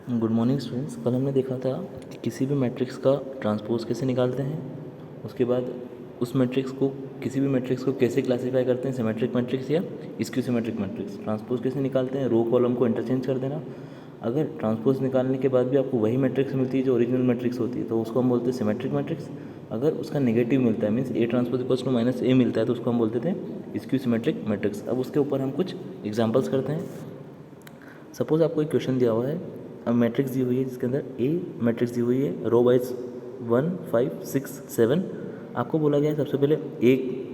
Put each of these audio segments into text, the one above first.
Good morning students. कल हमने देखा था कि किसी भी मैट्रिक्स का ट्रांसपोज कैसे निकालते हैं, उसके बाद उस मैट्रिक्स को किसी भी मैट्रिक्स को कैसे क्लासीफाई करते हैं, सिमेट्रिक मैट्रिक्स या स्क्यू सिमेट्रिक मैट्रिक्स। ट्रांसपोज कैसे निकालते हैं, रो कॉलम को इंटरचेंज कर देना। अगर ट्रांसपोज निकालने के बाद भी आपको वही मैट्रिक्स मिलती है जो ओरिजिनल मैट्रिक्स होती है तो उसको हम बोलते हैं सिमेट्रिक मैट्रिक्स। अगर उसका नेगेटिव मिलता है, means A transpose equals to minus A मिलता है, तो उसको हम बोलते थे स्क्यू सिमेट्रिक मैट्रिक्स। अब उसके ऊपर हम कुछ एग्जाम्पल्स करते हैं। सपोज आपको एक क्वेश्चन दिया हुआ है, अब मैट्रिक्स दी हुई है जिसके अंदर ए मैट्रिक्स दी हुई है, रो वाइज 1 5 6 7। आपको बोला गया है सबसे पहले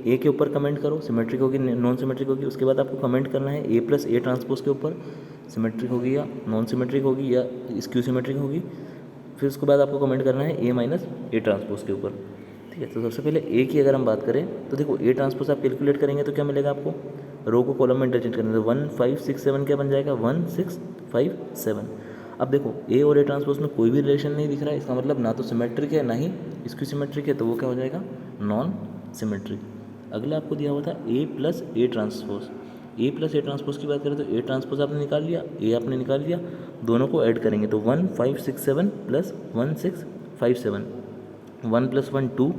ए के ऊपर कमेंट करो, सिमेट्रिक होगी नॉन सिमेट्रिक होगी। उसके बाद आपको कमेंट करना है ए प्लस ए ट्रांसपोज के ऊपर, सिमेट्रिक होगी या नॉन सिमेट्रिक होगी या स्क्यू सिमेट्रिक होगी। फिर उसके बाद आपको कमेंट करना है ए माइनस ए ट्रांसपोज के ऊपर। ठीक है, तो सबसे पहले ए की अगर हम बात करें तो देखो ए ट्रांसपोज आप कैलकुलेट करेंगे तो क्या मिलेगा आपको, रो को कॉलम में इंटरचेंज करने तो 1 5 6 7 क्या बन जाएगा 1 6 5 7। अब देखो ए और ए ट्रांसपोज में कोई भी रिलेशन नहीं दिख रहा है, इसका मतलब ना तो सिमेट्रिक है ना ही स्क्यू सिमेट्रिक है, तो वो क्या हो जाएगा नॉन सिमेट्रिक। अगला आपको दिया हुआ था A plus A transpose. A plus A transpose की बात करें तो ए ट्रांसपोज आपने निकाल लिया, ए आपने निकाल लिया, दोनों को ऐड करेंगे तो 1 5 6 7 plus 1 6 5 7, 1 plus 1 2,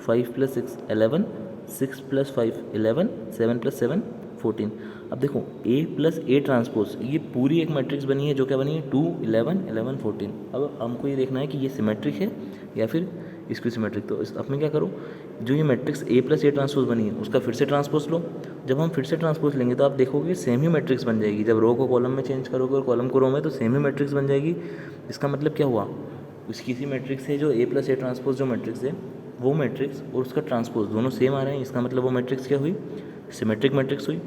5 plus 6 11, 6 plus 5 11, 7 plus 7 14। अब देखो A प्लस ए ट्रांसपोज ये पूरी एक मैट्रिक्स बनी है जो क्या बनी है 2 11 11 14। अब हमको ये देखना है कि ये सिमेट्रिक है या फिर स्क्यू सिमेट्रिक। तो अब मैं क्या करूँ, जो ये matrix A plus A transpose बनी है उसका फिर से ट्रांसपोज लो। जब हम फिर से ट्रांसपोज लेंगे तो आप देखोगे सेम ही मैट्रिक्स बन जाएगी। जब रो को कॉलम में चेंज करोगे और कॉलम को रो में, तो सेम ही मैट्रिक्स बन जाएगी। इसका मतलब क्या हुआ, उस किसी मैट्रिक्स से जो ए प्लस ए ट्रांसपोज जो मैट्रिक्स है वो मैट्रिक्स और उसका ट्रांसपोज दोनों सेम आ रहे हैं, इसका मतलब वो मैट्रिक्स क्या हुई, सिमेट्रिक मैट्रिक्स हुई।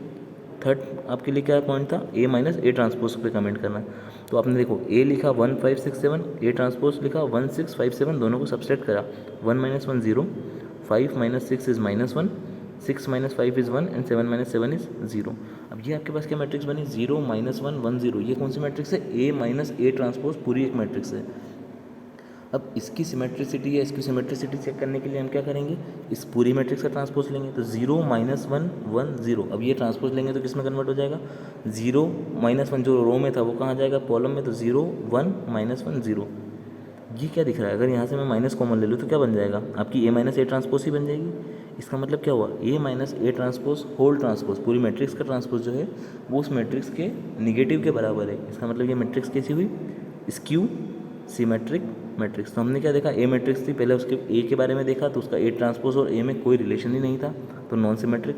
थर्ड आपके लिए क्या पॉइंट था, ए माइनस ए ट्रांसपोज पे कमेंट करना। तो आपने देखो ए लिखा 1 5 6 7, ए ट्रांसपोज लिखा 1 6 5 7, दोनों को सब्सट्रैक्ट करा, 1 minus 1 0, 5 minus 6 is -1, 6 minus 5 is 1 and 7 minus 7 is 0। अब ये आपके पास क्या मैट्रिक्स बनी 0 -1 1 0। ये कौन सी मैट्रिक्स है, ए माइनस ए ट्रांसपोज पूरी एक मैट्रिक्स है। अब इसकी सिमेट्रिसिटी या इसकी सिमेट्रिसिटी चेक करने के लिए हम क्या करेंगे, इस पूरी मैट्रिक्स का ट्रांसपोज लेंगे तो 0 -1 1 0। अब ये ट्रांसपोज लेंगे तो किस में कन्वर्ट हो जाएगा, 0 -1 जो रो में था वो कहाँ जाएगा कॉलम में, तो 0 1 -1 0। ये क्या दिख रहा है, अगर यहाँ से मैं माइनस कॉमन ले लूँ तो क्या बन जाएगा, आपकी ए माइनस ए ट्रांसपोज ही बन जाएगी। इसका मतलब क्या हुआ, A minus A transpose whole transpose पूरी मैट्रिक्स का ट्रांसपोज जो है वो उस मैट्रिक्स के निगेटिव के बराबर है। इसका मतलब ये मैट्रिक्स कैसी हुई, स्क्यू सिमेट्रिक मैट्रिक्स। तो हमने क्या देखा, ए मैट्रिक्स थी पहले, उसके ए के बारे में देखा तो उसका ए ट्रांसपोज और ए में कोई रिलेशन ही नहीं था, तो नॉन सिमेट्रिक।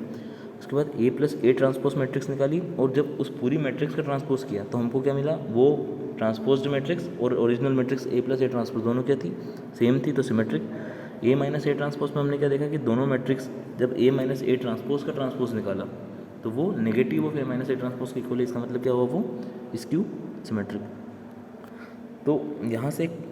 उसके बाद ए प्लस ए ट्रांसपोज मैट्रिक्स निकाली और जब उस पूरी मैट्रिक्स का ट्रांसपोज किया तो हमको क्या मिला, वो ट्रांसपोज्ड मैट्रिक्स और original matrix A plus A transpose दोनों क्या थी, सेम थी, तो symmetric. A minus A transpose में हमने क्या देखा कि दोनों मैट्रिक्स जब ए माइनस ए ट्रांसपोज का ट्रांसपोज निकाला तो वो negative of A minus A transpose के इक्वल है। इसका मतलब क्या हुआ, वो स्क्यू सिमेट्रिक। तो यहाँ से एक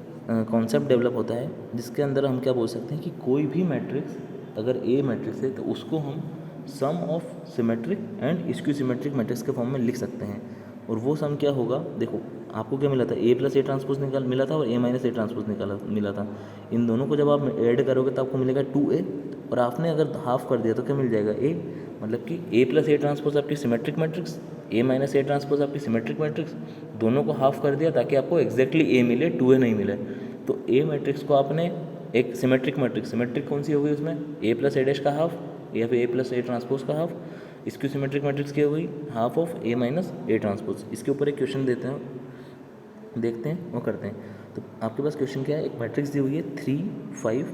कॉन्सेप्ट डेवलप होता है जिसके अंदर हम क्या बोल सकते हैं कि कोई भी मैट्रिक्स अगर ए मैट्रिक्स है तो उसको हम sum of symmetric and skew symmetric matrix के फॉर्म में लिख सकते हैं। और वो सम क्या होगा, देखो आपको क्या मिला था, ए प्लस ए ट्रांसपोज मिला था और ए माइनस ए ट्रांसपोज मिला था। इन दोनों को जब आप ऐड करोगे तो आपको मिलेगा 2a, और आपने अगर हाफ कर दिया तो क्या मिल जाएगा a, मतलब कि ए प्लस ए ट्रांसपोज आपकी symmetric matrix, A minus A transpose आपकी सिमेट्रिक मैट्रिक्स, दोनों को हाफ कर दिया ताकि आपको एक्जैक्टली ए मिले, 2a नहीं मिले। तो ए मैट्रिक्स को आपने एक सिमेट्रिक मैट्रिक्स, सिमेट्रिक कौन सी होगी उसमें, ए प्लस ए डैश का हाफ या फिर ए प्लस ए ट्रांसपोज का हाफ। इसकी सिमेट्रिक मैट्रिक्स क्या होगी, half of A minus A transpose. इसके ऊपर एक क्वेश्चन देते हैं, देखते हैं वो करते हैं। तो आपके पास क्वेश्चन क्या है, एक मैट्रिक्स दी हुई है 3 5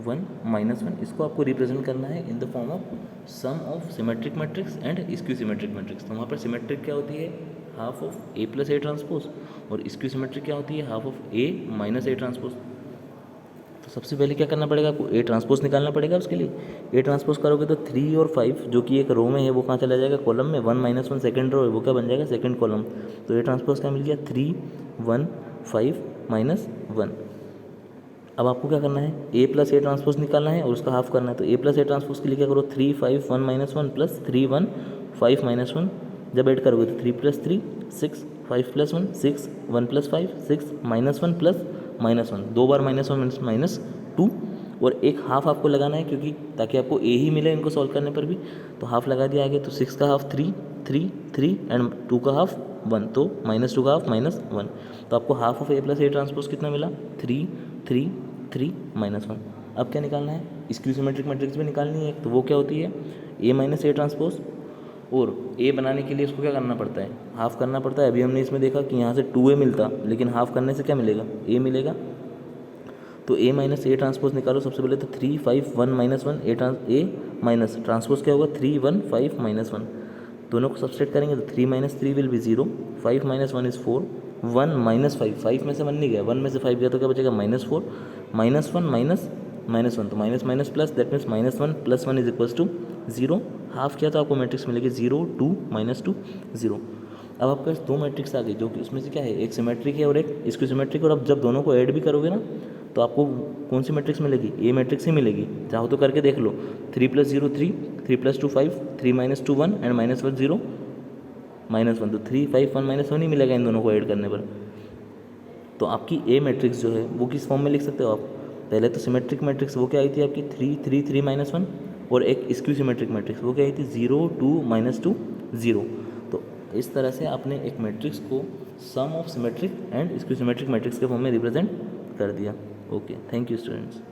1 -1, इसको आपको रिप्रेजेंट करना है in the form of sum of symmetric matrix and skew symmetric matrix. तो वहाँ पर सिमेट्रिक क्या होती है, half of A plus A transpose, और स्क्यू सिमेट्रिक क्या होती है, half of A minus A transpose. तो सबसे पहले क्या करना पड़ेगा, आपको ए ट्रांसपोज निकालना पड़ेगा। उसके लिए ए ट्रांसपोज करोगे तो 3 और 5 जो कि एक रो में है वो कहाँ चला जाएगा, कॉलम में, 1 -1 सेकंड रो है वो क्या बन जाएगा, सेकंड कॉलम। तो ए ट्रांसपोज क्या मिल गया, 3 1 5 -1। अब आपको क्या करना है, ए प्लस ए ट्रांसपोज निकालना है और उसका हाफ करना है। तो ए प्लस ए ट्रांसपोज के लिए क्या करो, 3 5 1 -1 प्लस 3 1 5 -1। जब ऐड करोगे तो 3 + 3 6, 5 + 1 6, 1 + 5 6, -1 प्लस -1, 2 बार -1 -2, और एक हाफ आपको लगाना है क्योंकि ताकि आपको ए ही मिले इनको सॉल्व करने पर भी। तो हाफ लगा दिया आगे, तो 6 का हाफ 3 3 3 एंड 2 का हाफ 1, तो -2 का हाफ -1, तो आपको half of A plus A transpose कितना मिला? 3 3 3 -1। अब क्या निकालना है? स्क्यू सिमेट्रिक मैट्रिक्स भी निकालनी है, तो वो क्या होती है? ए माइनस ए ट्रांसपोज, और ए बनाने के लिए उसको क्या करना पड़ता है? हाफ करना पड़ता है। अभी हमने इसमें देखा कि यहाँ से 2a मिलता, लेकिन हाफ करने से क्या मिलेगा? ए मिलेगा। तो ए माइनस ए ट्रांसपोज निकालो। सबसे पहले तो 3 5 1 -1, ए माइनस ट्रांसपोज क्या होगा? 3 1 5 -1, दोनों को सब्सट्रैक्ट करेंगे तो 3 - 3 विल बी 0, 5 - 1 इज़ 4, 1 - 5, 5 में से 1 नहीं गया, 1 में से 5 गया तो क्या बचेगा? -4, -1 -1, तो minus minus plus, that means -1 + 1 is equals to 0। Half किया तो आपको मैट्रिक्स मिलेगी 0 2 -2 0। अब आपके पास दो मैट्रिक्स आ गई, जो कि उसमें से क्या है? एक सिमेट्रिक है और एक स्क्यू सिमेट्रिक। और अब जब दोनों को ऐड भी करोगे ना, तो आपको कौन सी मैट्रिक्स मिलेगी? ए मैट्रिक्स ही मिलेगी। चाहो तो करके देख लो। 3 + 0 3, 3 + 2 5, 3 - 2 1 एंड -1 0 -1, तो 3 5 1 -1 ही मिलेगा इन दोनों को ऐड करने पर। तो आपकी ए मैट्रिक्स जो है वो किस फॉर्म में लिख सकते हो आप? पहले तो सिमेट्रिक मैट्रिक्स वो क्या आई थी आपकी? 3 3 3 -1, और एक स्क्यू सिमेट्रिक मैट्रिक्स वो क्या आई थी? 0 2 -2 0। तो इस तरह से आपने एक मैट्रिक्स को sum of symmetric and skew symmetric matrix के फॉर्म में रिप्रेजेंट कर दिया। Okay, thank you students.